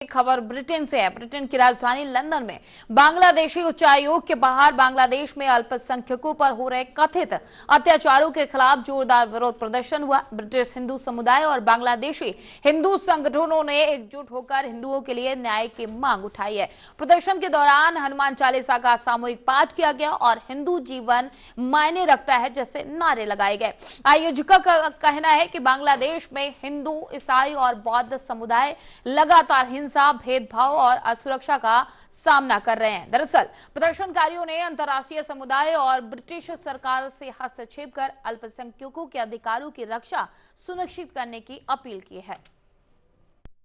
खबर ब्रिटेन से है। ब्रिटेन की राजधानी लंदन में बांग्लादेशी उच्चायोग के बाहर बांग्लादेश में अल्पसंख्यकों पर हो रहे कथित अत्याचारों के खिलाफ जोरदार विरोध प्रदर्शन हुआ। ब्रिटिश हिंदू समुदाय और बांग्लादेशी हिंदू संगठनों ने एकजुट होकर हिंदुओं के लिए न्याय की मांग उठाई है। प्रदर्शन के दौरान हनुमान चालीसा का सामूहिक पाठ किया गया और हिंदू जीवन मायने रखता है जैसे नारे लगाए गए। आयोजकों का कहना है कि बांग्लादेश में हिंदू, ईसाई और बौद्ध समुदाय लगातार हिंसा, भेदभाव और असुरक्षा का सामना कर रहे हैं। दरअसल प्रदर्शनकारियों ने अंतर्राष्ट्रीय समुदाय और ब्रिटिश सरकार से हस्तक्षेप कर अल्पसंख्यकों के अधिकारों की रक्षा सुनिश्चित करने की अपील की है।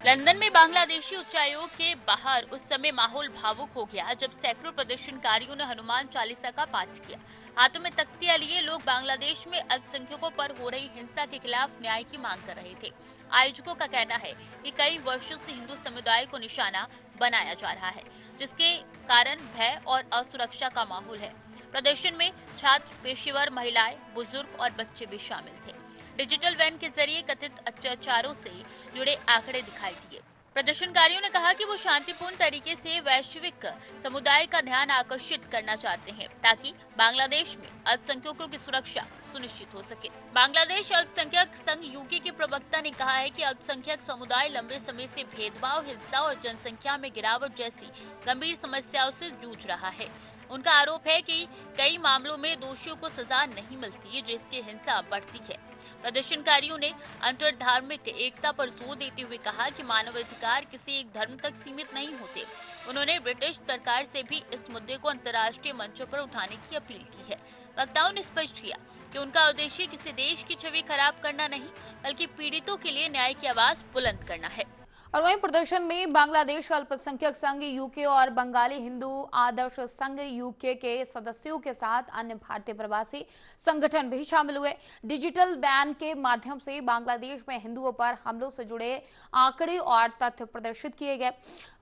लंदन में बांग्लादेशी उच्चायोग के बाहर उस समय माहौल भावुक हो गया जब सैकड़ों प्रदर्शनकारियों ने हनुमान चालीसा का पाठ किया। हाथों में तख्तियां लिए लोग बांग्लादेश में अल्पसंख्यकों पर हो रही हिंसा के खिलाफ न्याय की मांग कर रहे थे। आयोजकों का कहना है कि कई वर्षों से हिंदू समुदाय को निशाना बनाया जा रहा है, जिसके कारण भय और असुरक्षा का माहौल है। प्रदर्शन में छात्र, पेशेवर, महिलाएं, बुजुर्ग और बच्चे भी शामिल थे। डिजिटल वैन के जरिए कथित अत्याचारों से जुड़े आंकड़े दिखाई दिए। प्रदर्शनकारियों ने कहा कि वो शांतिपूर्ण तरीके से वैश्विक समुदाय का ध्यान आकर्षित करना चाहते हैं ताकि बांग्लादेश में अल्पसंख्यकों की सुरक्षा सुनिश्चित हो सके। बांग्लादेश अल्पसंख्यक संघ यूके के प्रवक्ता ने कहा है कि अल्पसंख्यक समुदाय लंबे समय से भेदभाव, हिंसा और जनसंख्या में गिरावट जैसी गंभीर समस्याओं से जूझ रहा है। उनका आरोप है कि कई मामलों में दोषियों को सजा नहीं मिलती, जिसकी हिंसा बढ़ती है। प्रदर्शनकारियों ने अंतर्धार्मिक एकता पर जोर देते हुए कहा कि मानवाधिकार किसी एक धर्म तक सीमित नहीं होते। उन्होंने ब्रिटिश सरकार से भी इस मुद्दे को अंतर्राष्ट्रीय मंचों पर उठाने की अपील की है। वक्ताओं ने स्पष्ट किया कि उनका उद्देश्य किसी देश की छवि खराब करना नहीं, बल्कि पीड़ितों के लिए न्याय की आवाज बुलंद करना है। और वहीं प्रदर्शन में बांग्लादेश अल्पसंख्यक संघ यूके और बंगाली हिंदू आदर्श संघ यूके के सदस्यों के साथ अन्य भारतीय प्रवासी संगठन भी शामिल हुए। डिजिटल बैन के माध्यम से बांग्लादेश में हिंदुओं पर हमलों से जुड़े आंकड़े और तथ्य प्रदर्शित किए गए।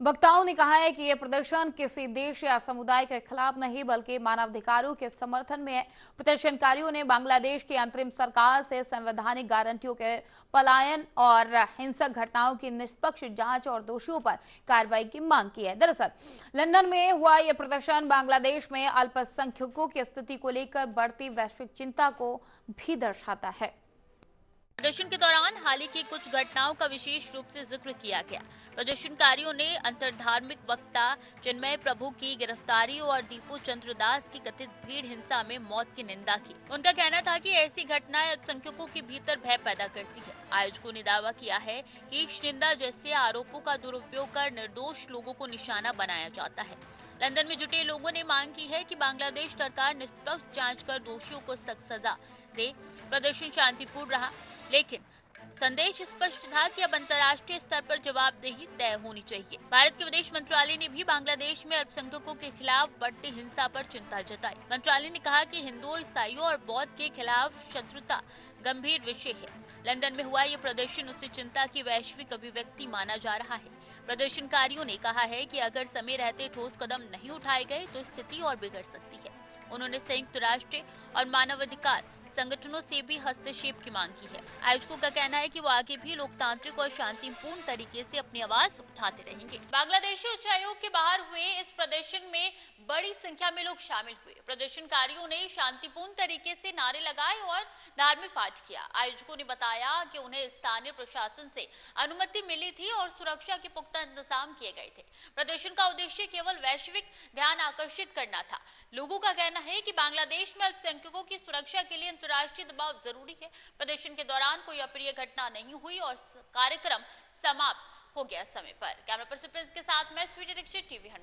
वक्ताओं ने कहा है कि यह प्रदर्शन किसी देश या समुदाय के खिलाफ नहीं, बल्कि मानवाधिकारों के समर्थन में है। प्रदर्शनकारियों ने बांग्लादेश की अंतरिम सरकार से संवैधानिक गारंटियों के पलायन और हिंसक घटनाओं की निष्पक्ष जांच और दोषियों पर कार्रवाई की मांग की है। दरअसल लंदन में हुआ यह प्रदर्शन बांग्लादेश में अल्पसंख्यकों की स्थिति को लेकर बढ़ती वैश्विक चिंता को भी दर्शाता है। प्रदर्शन के दौरान हाल ही की कुछ घटनाओं का विशेष रूप से जिक्र किया गया। प्रदर्शनकारियों ने अंतर्धार्मिक वक्ता चिन्मय प्रभु की गिरफ्तारी और दीपू चंद्र दास की कथित भीड़ हिंसा में मौत की निंदा की। उनका कहना था कि ऐसी घटनाएं अल्पसंख्यकों के भीतर भय पैदा करती है। आयोजकों ने दावा किया है कि इस निंदा जैसे आरोपों का दुरुपयोग कर निर्दोष लोगों को निशाना बनाया जाता है। लंदन में जुटे लोगों ने मांग की है कि बांग्लादेश सरकार निष्पक्ष जांच कर दोषियों को सख्त सजा दे। प्रदर्शन शांतिपूर्ण रहा, लेकिन संदेश स्पष्ट था कि अब अंतर्राष्ट्रीय स्तर पर जवाबदेही तय होनी चाहिए। भारत के विदेश मंत्रालय ने भी बांग्लादेश में अल्पसंख्यकों के खिलाफ बढ़ती हिंसा पर चिंता जताई। मंत्रालय ने कहा कि हिंदुओं, ईसाइयों और बौद्ध के खिलाफ शत्रुता गंभीर विषय है। लंदन में हुआ ये प्रदर्शन उसी चिंता की वैश्विक अभिव्यक्ति माना जा रहा है। प्रदर्शनकारियों ने कहा है कि अगर समय रहते ठोस कदम नहीं उठाए गए तो स्थिति और बिगड़ सकती है। उन्होंने संयुक्त राष्ट्र और मानवाधिकार संगठनों से भी हस्तक्षेप की मांग की है। आयोजकों का कहना है कि वो आगे भी लोकतांत्रिक और शांतिपूर्ण तरीके से अपनी आवाज उठाते रहेंगे। बांग्लादेशी उच्चायोग के बाहर हुए इस प्रदर्शन में बड़ी संख्या में लोग शामिल हुए। प्रदर्शनकारियों ने शांतिपूर्ण तरीके से नारे लगाए और धार्मिक पाठ किया। आयोजकों ने बताया कि उन्हें स्थानीय प्रशासन से अनुमति मिली थी और सुरक्षा के पुख्ता इंतजाम किए गए थे। प्रदर्शन का उद्देश्य केवल वैश्विक ध्यान आकर्षित करना था। लोगों का कहना है कि बांग्लादेश में अल्पसंख्यकों की सुरक्षा के लिए अंतर्राष्ट्रीय दबाव जरूरी है। प्रदर्शन के दौरान कोई अप्रिय घटना नहीं हुई और कार्यक्रम समाप्त हो गया समय पर। कैमरा पर्सन प्रिंस के साथ मैं स्वीटी दीक्षित, टीवी 100।